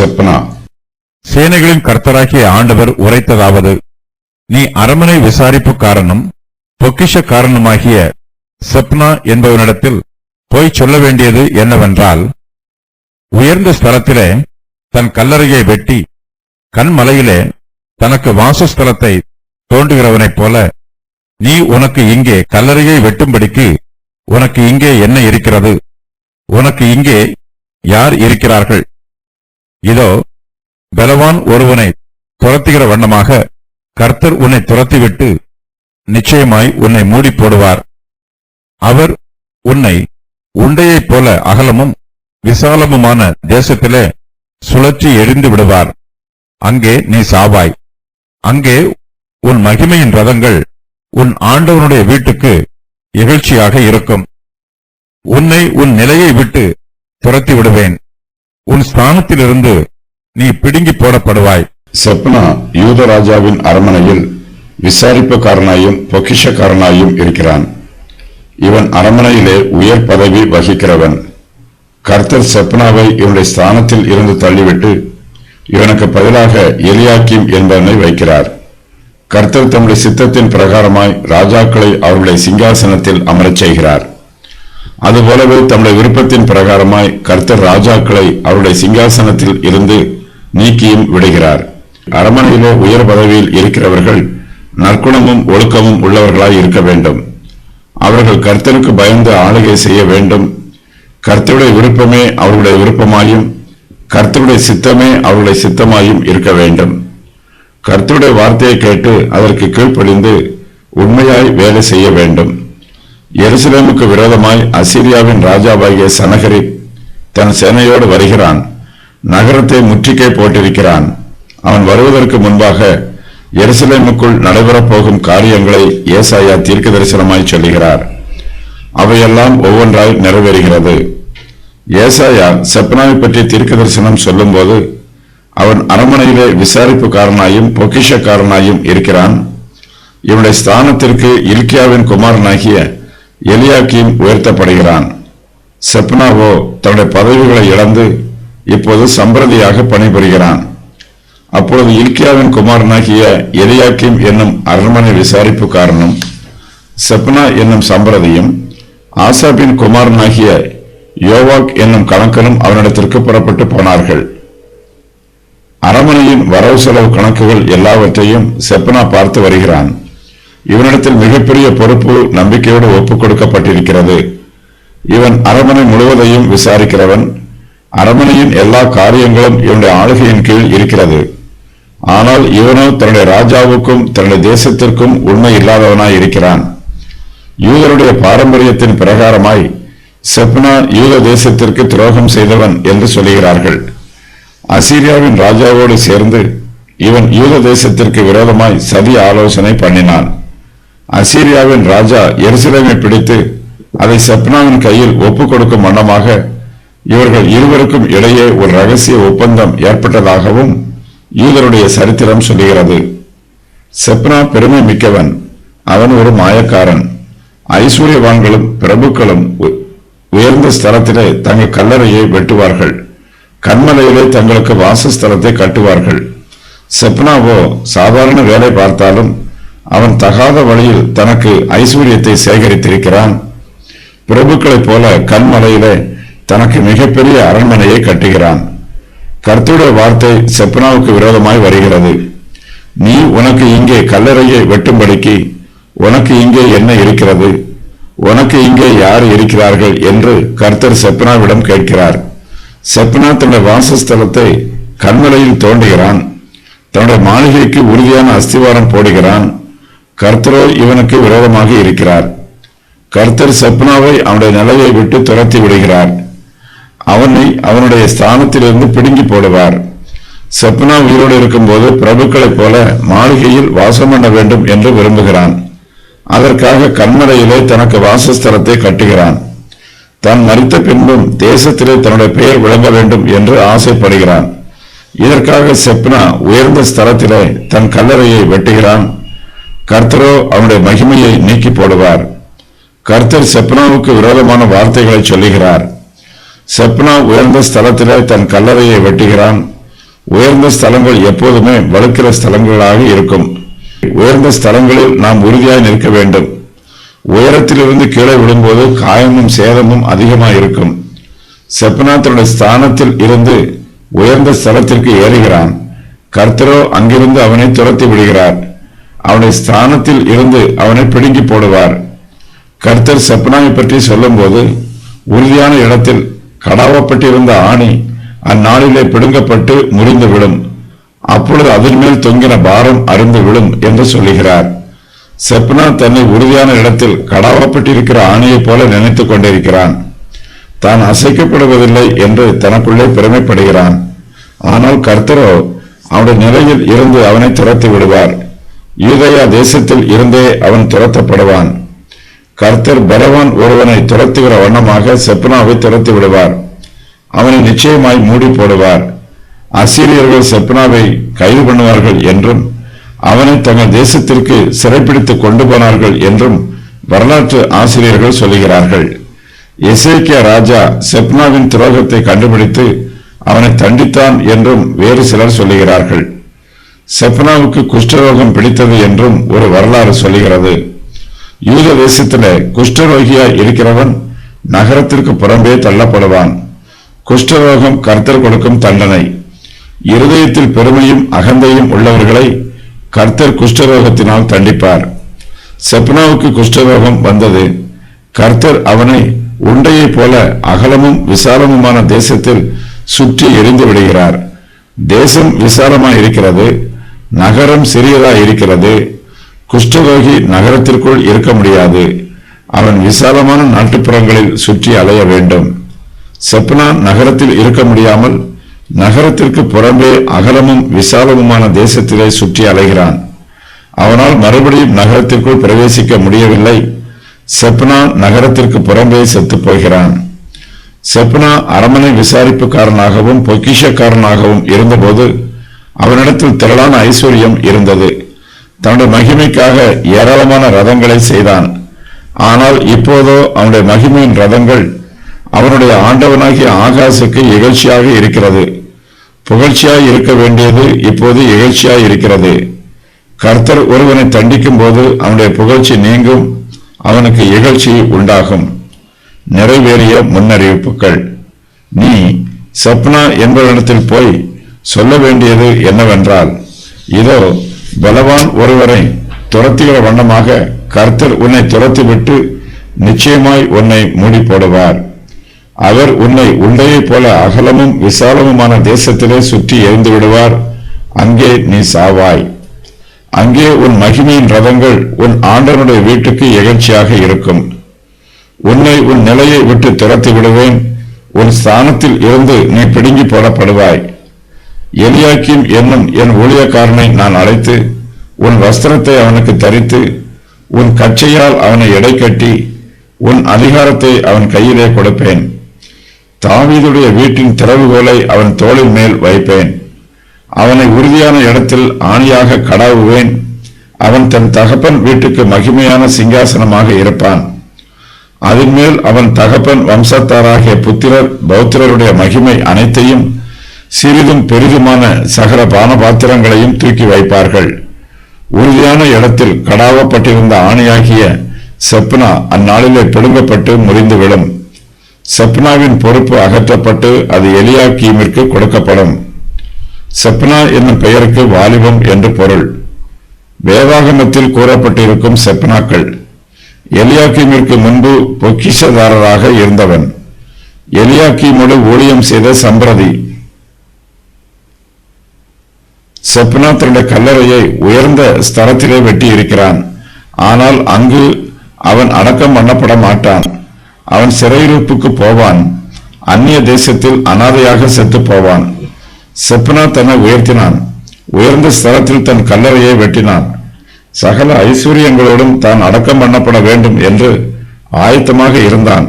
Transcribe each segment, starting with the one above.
செப்னா. சேனைகளின் கர்த்தராகிய ஆண்டவர் உரைத்ததாவது: நீ அரமனை விசாரிப்புக்காரனும் பொக்கிஷக்காரனுமாகிய செப்னா என்பவனிடத்தில் போய் சொல்ல வேண்டியது என்னவென்றால், உயர்ந்த ஸ்தலத்திலே தன் கல்லறையை வெட்டி கண்மலையிலே தனக்கு வாசஸ்தலத்தை தோண்டுகிறவனைப் போல, நீ உனக்கு இங்கே கல்லறையை வெட்டும்படிக்கு உனக்கு இங்கே என்ன இருக்கிறது? உனக்கு இங்கே யார் இருக்கிறார்கள்? இதோ பலவான் ஒருவனை துரத்துகிற வண்ணமாக கர்த்தர் உன்னை துரத்திவிட்டு நிச்சயமாய் உன்னை மூடி போடுவார். அவர் உன்னை உண்டையைப் போல அகலமும் விசாலமுமான தேசத்திலே சுழற்றி எறிந்து விடுவார். அங்கே நீ சாவாய். அங்கே உன் மகிமையின் ரதங்கள் உன் ஆண்டவனுடைய வீட்டுக்கு இகழ்ச்சியாக இருக்கும். உன்னை உன் நிலையை விட்டு துரத்தி விடுவேன். உன் ஸ்தானத்திலிருந்து நீ பிடுங்கி போடப்படுவாய். செப்னா யூத ராஜாவின் அரமனையில் விசாரிப்புக்காரனாயும் பொக்கிஷக்காரனாயும் இருக்கிறான். இவன் அரமனையிலே உயர் பதவி வகிக்கிறவன். கர்த்தர் செப்னாவை இவனுடைய ஸ்தானத்தில் இருந்து தள்ளிவிட்டு இவனுக்கு பதிலாக எலியாக்கீம் என்பவனை வைக்கிறார். கர்த்தர் தம்முடைய சித்தத்தின் பிரகாரமாய் ராஜாக்களை அவருடைய சிங்காசனத்தில் அமரச் செய்கிறார். அதுபோலவே தம்முடைய விருப்பத்தின் பிரகாரமாய் கர்த்தர் ராஜாக்களை அவருடைய சிங்காசனத்தில் இருந்து நீக்கியும் விடுகிறார். அரமனையிலே உயர் பதவியில் இருக்கிறவர்கள் நற்குணமும் ஒழுக்கமும் உள்ளவர்களாய் இருக்க வேண்டும். அவர்கள் கர்த்தருக்கு பயந்து ஆளுகை செய்ய வேண்டும். கர்த்தருடைய விருப்பமே அவர்களுடைய விருப்பமாயும் கர்த்தருடைய சித்தமே அவர்களுடைய சித்தமாயும் இருக்க வேண்டும். கர்த்தருடைய வார்த்தையை கேட்டு அதற்கு கீழ்ப்படிந்து உண்மையாய் வேலை செய்ய வேண்டும். எருசலேமுக்கு விரோதமாய் அசீரியாவின் ராஜாவாகிய சனகரிப் தன் சேனையோடு வருகிறான். நகரத்தை முற்றுகை போட்டிருக்கிறான். அவன் வருவதற்கு முன்பாக எருசலேமுக்குள் நடைபெறப் போகும் காரியங்களை ஏசாயா தீர்க்க தரிசனமாய் சொல்லுகிறார். அவையெல்லாம் ஒவ்வொன்றாய் நிறைவேறுகிறது. ஏசாயா செப்னாவை பற்றி தீர்க்க தரிசனம் சொல்லும் போது, அவன் அரமனையிலே விசாரிப்புக்காரனாயும் பொக்கிஷக்காரனாயும் இருக்கிறான். இவனுடைய ஸ்தானத்திற்கு இல்கியாவின் குமாரனாகிய எலியாக்கீம் உயர்த்தப்படுகிறான். செப்னாவோ தன்னுடைய பதவிகளை இழந்து இப்போது சம்பிரதியாக பணிபுரிகிறான். அப்பொழுது இல்கியாவின் குமாரனாகிய எலியாக்கீம் என்னும் அரண்மனை விசாரிப்புக்காரனும் செப்னா என்னும் சம்பிரதியும் ஆசாபின் குமாரனாகிய யோவாக் என்னும் கணக்கனும் அவனிடத்திற்கு புறப்பட்டு போனார்கள். அரமனையின் வரவு செலவு கணக்குகள் எல்லாவற்றையும் செப்னா பார்த்து வருகிறான். இவனிடத்தில் மிகப்பெரிய பொறுப்பு நம்பிக்கையோடு ஒப்புக் கொடுக்கப்பட்டிருக்கிறது. இவன் அரமனை முழுவதையும் விசாரிக்கிறவன். அரமனையின் எல்லா காரியங்களும் இவனுடைய ஆளுகையின் கீழ் இருக்கிறது. ஆனால் இவனோ தன்னுடைய ராஜாவுக்கும் தன்னுடைய தேசத்திற்கும் உண்மை இல்லாதவனாய் இருக்கிறான். யூதருடைய பாரம்பரியத்தின் பிரகாரமாய் செப்னா யூத தேசத்திற்கு துரோகம் செய்தவன் என்று சொல்லுகிறார்கள். அசீரியாவின் ராஜாவோடு சேர்ந்து இவன் யூத தேசத்திற்கு விரோதமாய் சதி ஆலோசனை பண்ணினான். அசீரியாவின் ராஜா எருசலேமை பிடித்து அதை செப்னாவின் கையில் ஒப்புக் கொடுக்கும் வண்ணமாக இவர்கள் இருவருக்கும் இடையே ஒரு ரகசிய ஒப்பந்தம் ஏற்பட்டதாகவும் யூதருடைய சரித்திரம் சொல்லுகிறது. செப்னா பெருமை மிக்கவன். அவன் ஒரு மாயக்காரன். ஐஸ்வர்யவான்களும் பிரபுக்களும் உயர்ந்த ஸ்தலத்திலே தங்கள் கல்லறையை வெட்டுவார்கள். கண்மலையிலே தங்களுக்கு வாசஸ்தலத்தை கட்டுவார்கள். செப்னாவோ சாதாரண வேலை பார்த்தாலும் அவன் தகாத வழியில் தனக்கு ஐஸ்வர்யத்தை சேகரித்திருக்கிறான். பிரபுக்களைப் போல கண்மலையிலே தனக்கு மிகப்பெரிய அரண்மனையை கட்டுகிறான். கர்த்தருடைய வார்த்தை செப்னாவுக்கு விரோதமாய் வருகிறது. நீ உனக்கு இங்கே கல்லறையை வெட்டும்படிக்கு உனக்கு இங்கே என்ன இருக்கிறது? உனக்கு இங்கே யார் இருக்கிறார்கள் என்று கர்த்தர் செப்னாவிடம் கேட்கிறார். செப்னா தன்னுடைய வாசஸ்தலத்தை கண்மலையில் தோண்டுகிறான். தன்னுடைய மாளிகைக்கு உறுதியான அஸ்திவாரம் போடுகிறான். கர்த்தரோ இவனுக்கு விரோதமாக இருக்கிறார். கர்த்தர் செப்னாவை அவனுடைய நிலையை விட்டு துரத்தி விடுகிறார். அவனை அவனுடைய ஸ்தானத்திலிருந்து பிடுங்கி போடுவார். செப்னா உயிரோடு இருக்கும்போது பிரபுக்களைப் போல மாளிகையில் வாசம் பண்ண வேண்டும் என்று விரும்புகிறான். அதற்காக கண்மலையிலே தனக்கு வாசஸ்தலத்தை கட்டுகிறான். தான் மரித்த பின்பும் தேசத்திலே தன்னுடைய பெயர் விளங்க வேண்டும் என்று ஆசைப்படுகிறான். இதற்காக செப்னா உயர்ந்த ஸ்தலத்திலே தன் கல்லறையை வெட்டுகிறான். கர்த்தரோ அவனுடைய மகிமையை நீக்கி போடுவார். கர்த்தர் செப்னாவுக்கு விரோதமான வார்த்தைகளை சொல்லுகிறார். செப்னா உயர்ந்த ஸ்தலத்திலே தன் கல்லறையை வெட்டுகிறான். உயர்ந்த ஸ்தலங்கள் எப்போதுமே வலுக்கிற ஸ்தலங்களாக இருக்கும். உயர்ந்த ஸ்தலங்களில் நாம் உறுதியாய் நிற்க வேண்டும். உயரத்திலிருந்து கீழே விடும்போது காயமும் சேதமும் அதிகமாக இருக்கும். செப்னா தன்னுடைய ஸ்தானத்தில் இருந்து உயர்ந்த ஸ்தலத்திற்கு ஏறுகிறான். கர்த்தரோ அங்கிருந்து அவனை துரத்தி விடுகிறார். அவனுடைய ஸ்தானத்தில் இருந்து அவனை பிடுங்கி போடுவார். கர்த்தர் செப்னாவை பற்றி சொல்லும் போது, உறுதியான இடத்தில் கடாவப்பட்டிருந்த ஆணி அந்நாளிலே பிடுங்கப்பட்டு முறிந்துவிடும், அப்பொழுது அதன் மேல் தொங்கின பாரம் அருந்து விடும் என்று சொல்லுகிறார். செப்னா தன்னை உறுதியான இடத்தில் கடாவப்பட்டிருக்கிற ஆணியைப் போல நினைத்துக் கொண்டிருக்கிறான். தான் அசைக்கப்படுவதில்லை என்று தனக்குள்ளே பெருமைப்படுகிறான். ஆனால் கர்த்தரோ அவனுடைய நிலையில் இருந்து அவனை துரத்தி விடுவார். யூதேயா தேசத்தில் இருந்தே அவன் துரத்தப்படுவான். கர்த்தர் பலவான் ஒருவனை துரத்துகிற வண்ணமாக செப்னாவை துரத்தி விடுவார். அவனை நிச்சயமாய் மூடி போடுவார். அசீரியர்கள் செப்னாவை கைது பண்ணுவார்கள் என்றும் அவனை தங்கள் தேசத்திற்கு சிறைப்பிடித்துக் கொண்டு போனார்கள் என்றும் வரலாற்று ஆசிரியர்கள் சொல்லுகிறார்கள். எசேக்கியா ராஜா செப்னாவின் துரோகத்தை கண்டுபிடித்து அவனை தண்டித்தான் என்றும் வேறு சிலர் சொல்லுகிறார்கள். செப்னாவுக்கு குஷ்டரோகம் பிடித்தது என்றும் ஒரு வரலாறு சொல்லுகிறது. யூத தேசத்திலே குஷ்டரோகியாய் இருக்கிறவன் நகரத்திற்கு புறம்பே தள்ளப்படுவான். குஷ்டரோகம் கர்த்தர் கொடுக்கும் தண்டனை. இருதயத்தில் பெருமையும் அகந்தையும் உள்ளவர்களை கர்த்தர் குஷ்டரோகத்தினால் தண்டிப்பார். செப்னாவுக்கு குஷ்டரோகம் வந்தது. கர்த்தர் அவனை உண்டையைப் போல அகலமும் விசாலமுமான தேசத்தில் சுற்றி எரிந்து விடுகிறார். தேசம் விசாலமாய் இருக்கிறது, நகரம் சிறியதாய் இருக்கிறது. குஷ்டரோகி நகரத்திற்குள் இருக்க முடியாது. அவன் விசாலமான நாட்டுப்புறங்களில் சுற்றி அலைய வேண்டும். செப்னா நகரத்தில் இருக்க முடியாமல் நகரத்திற்கு புறம்பே அகலமும் விசாலமுமான தேசத்திலே சுற்றி அலைகிறான். அவனால் மறுபடியும் நகரத்திற்குள் பிரவேசிக்க முடியவில்லை. செப்னா நகரத்திற்கு புறம்பே செத்து போகிறான். செப்னா அரமனை விசாரிப்புக்காரனாகவும் பொக்கிஷக்காரனாகவும் இருந்தபோது அவனிடத்தில் திரளான ஐஸ்வர்யம் இருந்தது. தன்னுடைய மகிமைக்காக ஏராளமான ரதங்களை செய்தான். ஆனால் இப்போதோ அவனுடைய மகிமையின் ரதங்கள் அவனுடைய ஆண்டவனாகிய ஆகாசுக்கு இகழ்ச்சியாக இருக்கிறது. புகழ்ச்சியாய் இருக்க வேண்டியது இப்போது இகழ்ச்சியாய் இருக்கிறது. கர்த்தர் ஒருவனை தண்டிக்கும் போது அவனுடைய புகழ்ச்சி நீங்கும், அவனுக்கு இகழ்ச்சி உண்டாகும். நிறைவேறிய முன்னறிவிப்புகள். நீ செப்னா என்பவனிடத்தில் போய் சொல்ல வேண்டியது என்னவென்றால், இதோ பலவான் ஒருவரை துரத்துகிற வண்ணமாக கர்த்தர் உன்னை துரத்திவிட்டு நிச்சயமாய் உன்னை மூடி போடுவார். அவர் உன்னை உண்டையைப் போல அகலமும் விசாலமுமான தேசத்திலே சுற்றி எரிந்து விடுவார். அங்கே நீ சாவாய். அங்கே உன் மகிமையின் ரதங்கள் உன் ஆண்டவனுடைய வீட்டுக்கு இகழ்ச்சியாக இருக்கும். உன்னை உன் நிலையை விட்டு துரத்தி விடுவேன். உன் ஸ்தானத்தில் இருந்து நீ பிடுங்கி போடப்படுவாய். எலியாக்கீம் என்னும் என் ஊழியக்காரனை நான் அழைத்து உன் வஸ்திரத்தை அவனுக்கு தரித்து உன் கச்சையால் அவனை எடை கட்டி உன் அதிகாரத்தை அவன் கையிலே கொடுப்பேன். தாவீதுடைய வீட்டின் திறவுகோலை அவன் தோளின் மேல் வைப்பேன். அவனை உறுதியான இடத்தில் ஆணியாக கடாவுவேன். அவன் தன் தகப்பன் வீட்டுக்கு மகிமையான சிங்காசனமாக இருப்பான். அதன் மேல் அவன் தகப்பன் வம்சத்தாராகிய புத்திரர் பௌத்திரருடைய மகிமை அனைத்தையும் சிறிதும் பெரிதுமான சகல பானபாத்திரங்களையும் தூக்கி வைப்பார்கள். உறுதியான இடத்தில் கடாவப்பட்டிருந்த ஆணியாகிய செப்னா அந்நாளிலே பிடுங்கப்பட்டு முறிந்து விடும். செப்னாவின் பொறுப்பு அகற்றப்பட்டு அது எலியாக்கீமிற்கு கொடுக்கப்படும். செப்னா என்னும் பெயருக்கு வாலிபம் என்று பொருள். வேதாகமத்தில் கூறப்பட்டிருக்கும் செப்னாக்கள். எலியாக்கீமிற்கு முன்பு பொக்கிஷதாரராக இருந்தவன். எலியாக்கீமோடு ஊழியம் செய்த சம்பிரதி. செப்னா தன்னுடைய கல்லறையை உயர்ந்த ஸ்தலத்திலே வெட்டி இருக்கிறான். ஆனால் அங்கு அவன் அடக்கம் பண்ணப்பட மாட்டான். அவன் சிறையிருப்புக்கு போவான். அந்நிய தேசத்தில் அனாதையாக செத்து போவான். செப்னா தன்னை உயர்த்தினான். உயர்ந்த ஸ்தலத்தில் தன் கல்லறையை வெட்டினான். சகல ஐஸ்வர்யங்களோடும் தான் அடக்கம் பண்ணப்பட வேண்டும் என்று ஆயத்தமாக இருந்தான்.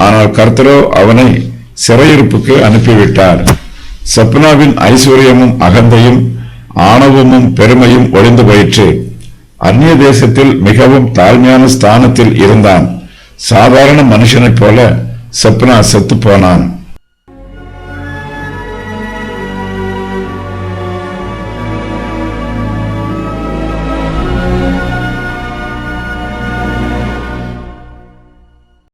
ஆனால் கர்த்தரோ அவனை சிறையிருப்புக்கு அனுப்பிவிட்டார். செப்னாவின் ஐஸ்வர்யமும் அகந்தையும் ஆணவமும் பெருமையும் ஒளிந்து போயிற்று. அந்நிய தேசத்தில் மிகவும் தாழ்மையான ஸ்தானத்தில் இருந்தான். சாதாரண மனுஷனைப் போல செப்னா செத்து போனான்.